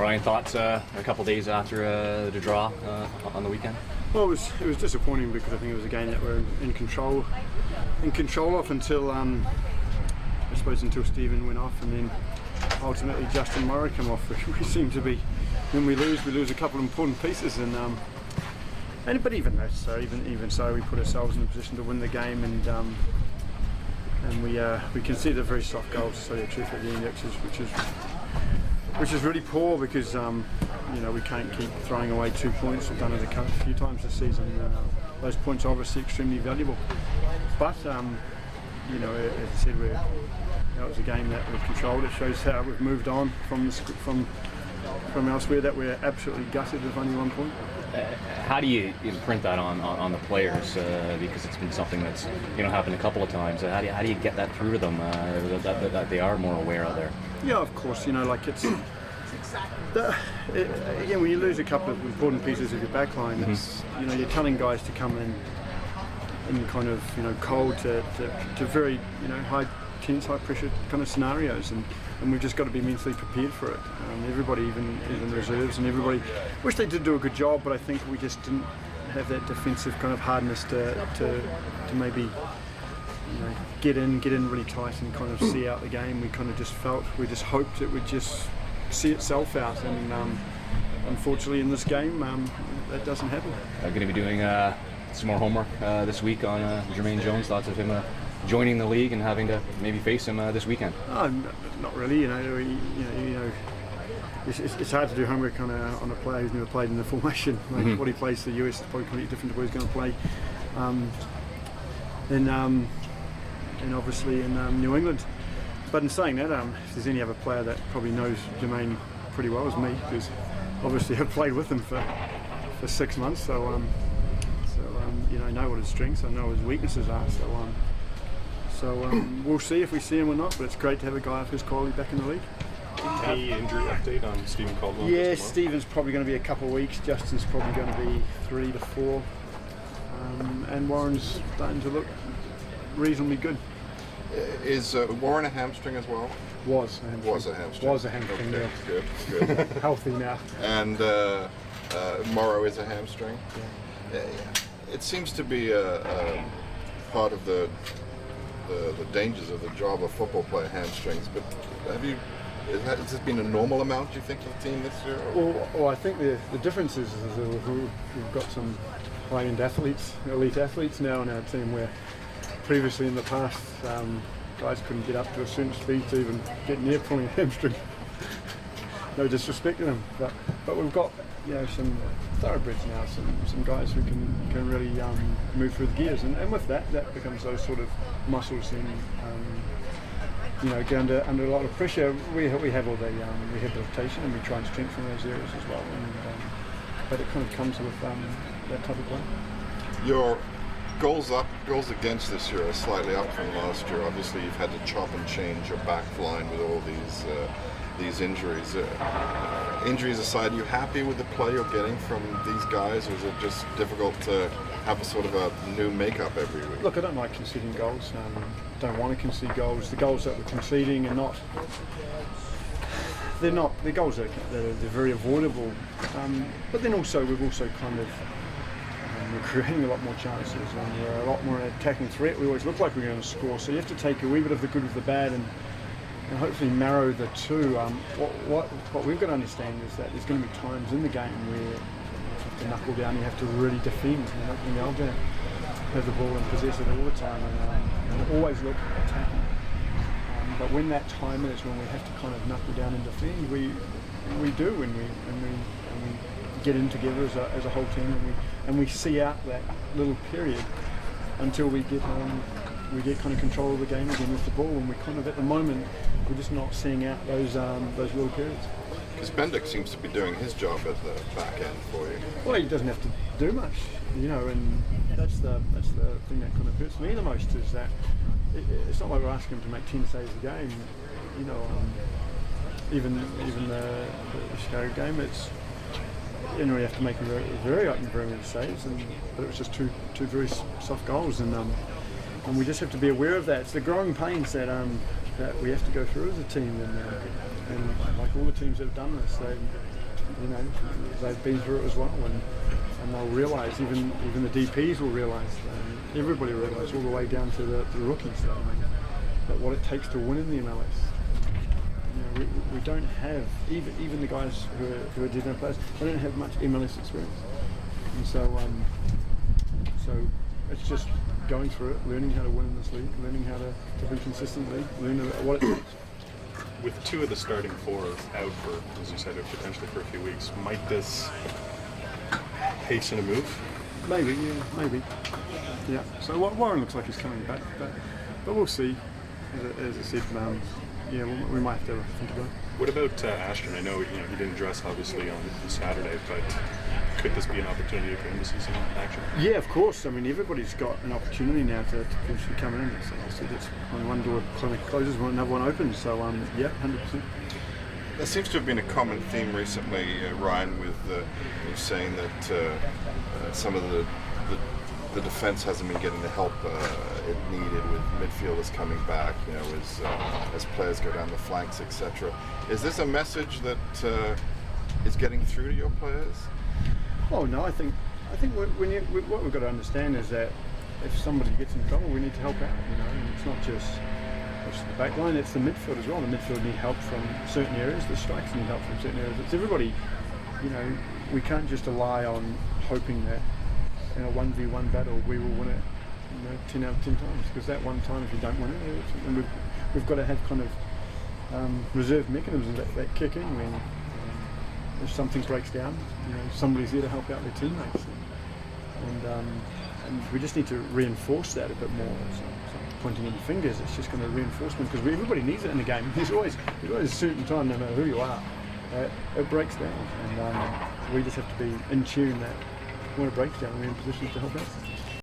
Brian, thoughts a couple days after the draw on the weekend? Well, it was disappointing because I think it was a game that we're in control of until I suppose until Stephen went off, and then ultimately Justin Murray came off. We seem to be, when we lose a couple of important pieces, but even that, so even so, we put ourselves in a position to win the game, and we conceded a very soft goal to tell you the truth at the end, which is really poor because we can't keep throwing away 2 points. We've done it a few times this season. Those points are obviously extremely valuable, but as I said, it was a game that we've controlled. It shows how we've moved on from elsewhere, that we're absolutely gutted with only 1 point. How do you imprint that on the players? Because it's been something that's happened a couple of times. How do you get that through to them that they are more aware of there? Yeah, of course. Again, when you lose a couple of important pieces of your backline, you're telling guys to come in kind of cold to very high tense, high pressure kind of scenarios, and we've just got to be mentally prepared for it. Everybody, even reserves, and everybody wish they did do a good job, but I think we just didn't have that defensive kind of hardness to maybe get in really tight and kind of see out the game. We kind of just hoped it would just see itself out, and unfortunately in this game that doesn't happen. I'm going to be doing some more homework this week on Jermaine Jones. Thoughts of him joining the league and having to maybe face him this weekend? Not really. It's hard to do homework on a player who's never played in the formation. What he plays for the US is probably completely different to what he's going to play and obviously in New England. But in saying that, if there's any other player that probably knows Jermaine pretty well, is me, because obviously I've played with him for 6 months. So I know what his strengths, I know what his weaknesses are. So we'll see if we see him or not. But it's great to have a guy of his quality back in the league. Any injury update on Stephen Caldwell? Yeah, Stephen's probably going to be a couple of weeks. Justin's probably going to be 3 to 4, and Warren's starting to look reasonably good. Is Warren a hamstring as well? Was a hamstring. Okay, Yeah. good. Healthy now. And Morrow is a hamstring. Yeah. It seems to be a part of the dangers of the job of football player, hamstrings. But has this been a normal amount, do you think, for the team this year? Well, I think the difference is that we've got some high-end athletes, elite athletes now in our team, where previously in the past guys couldn't get up to a certain speed to even get near pulling a hamstring. No disrespect to them, but we've got some thoroughbreds now, some guys who can really move through the gears, and with that becomes those sort of muscles and get under a lot of pressure. We have all the rehabilitation, and we try and strengthen those areas as well, but it kind of comes with that type of play. Your goals against this year are slightly up from last year. Obviously you've had to chop and change your back line with all these injuries. Injuries aside, are you happy with the play you're getting from these guys, or is it just difficult to have a sort of a new makeup every week? Look, I don't like conceding goals. Don't want to concede goals. The goals that we're conceding are not. They're not. The goals they're very avoidable. But then also we've also kind of we're creating a lot more chances, and we're a lot more attacking threat. We always look like we're going to score. So you have to take a wee bit of the good with the bad, and hopefully marrow the two. What we've got to understand is that there's going to be times in the game where you have to knuckle down, you have to really defend. You're not going to have the ball and possess it all the time, and always look attacking. But when that time is when we have to kind of knuckle down and defend, we do, and we get in together as a whole team, and we see out that little period until we get kind of control of the game again with the ball, and we kind of at the moment we're just not seeing out those little periods. Because Bendick seems to be doing his job at the back end for you. Well, he doesn't have to do much, and that's the thing that kind of hurts me the most, is that it's not like we're asking him to make 10 saves a game. Even the Chicago game, it's we have to make very many saves, but it was just two very soft goals, and we just have to be aware of that. It's the growing pains that that we have to go through as a team, and like all the teams that have done this, they've been through it as well, and they'll realise, even the DPs will realise, everybody will realise, all the way down to the rookies, that what it takes to win in the MLS. We don't have, even the guys who are D1 players, they don't have much MLS experience, and so it's just going through it, learning how to win in this league, learning how to be consistently, learning what it takes. With two of the starting four out for, as you said, potentially for a few weeks, might this hasten a move? Maybe. Yeah. So Warren looks like he's coming back, but we'll see. As I said, we might have to think about it. What about Ashton? I know he didn't dress obviously on Saturday, but could this be an opportunity for him to see some action? Yeah, of course. I mean, everybody's got an opportunity now to potentially come in. So I said it's when one door closes, another one opens. So yeah, 100%. There seems to have been a common theme recently, Ryan, with you saying that some of the defense hasn't been getting the help it needed with midfielders coming back, as players go down the flanks, etc. Is this a message that is getting through to your players? Oh no, I think what we've got to understand is that if somebody gets in trouble, we need to help out. And it's not just the back line; it's the midfield as well. The midfield need help from certain areas. The strikers need help from certain areas. It's everybody. We can't just rely on hoping that in a 1v1 battle we will win it 10 out of 10 times, because that one time if you don't win it, and we've got to have kind of reserve mechanisms that kick in when if something breaks down, somebody's there to help out their teammates, and we just need to reinforce that a bit more. So pointing any fingers, it's just kind of reinforcement, because everybody needs it in the game. There's always a certain time, no matter who you are, it breaks down, and we just have to be in tune that when it breaks down, we're in positions to help out.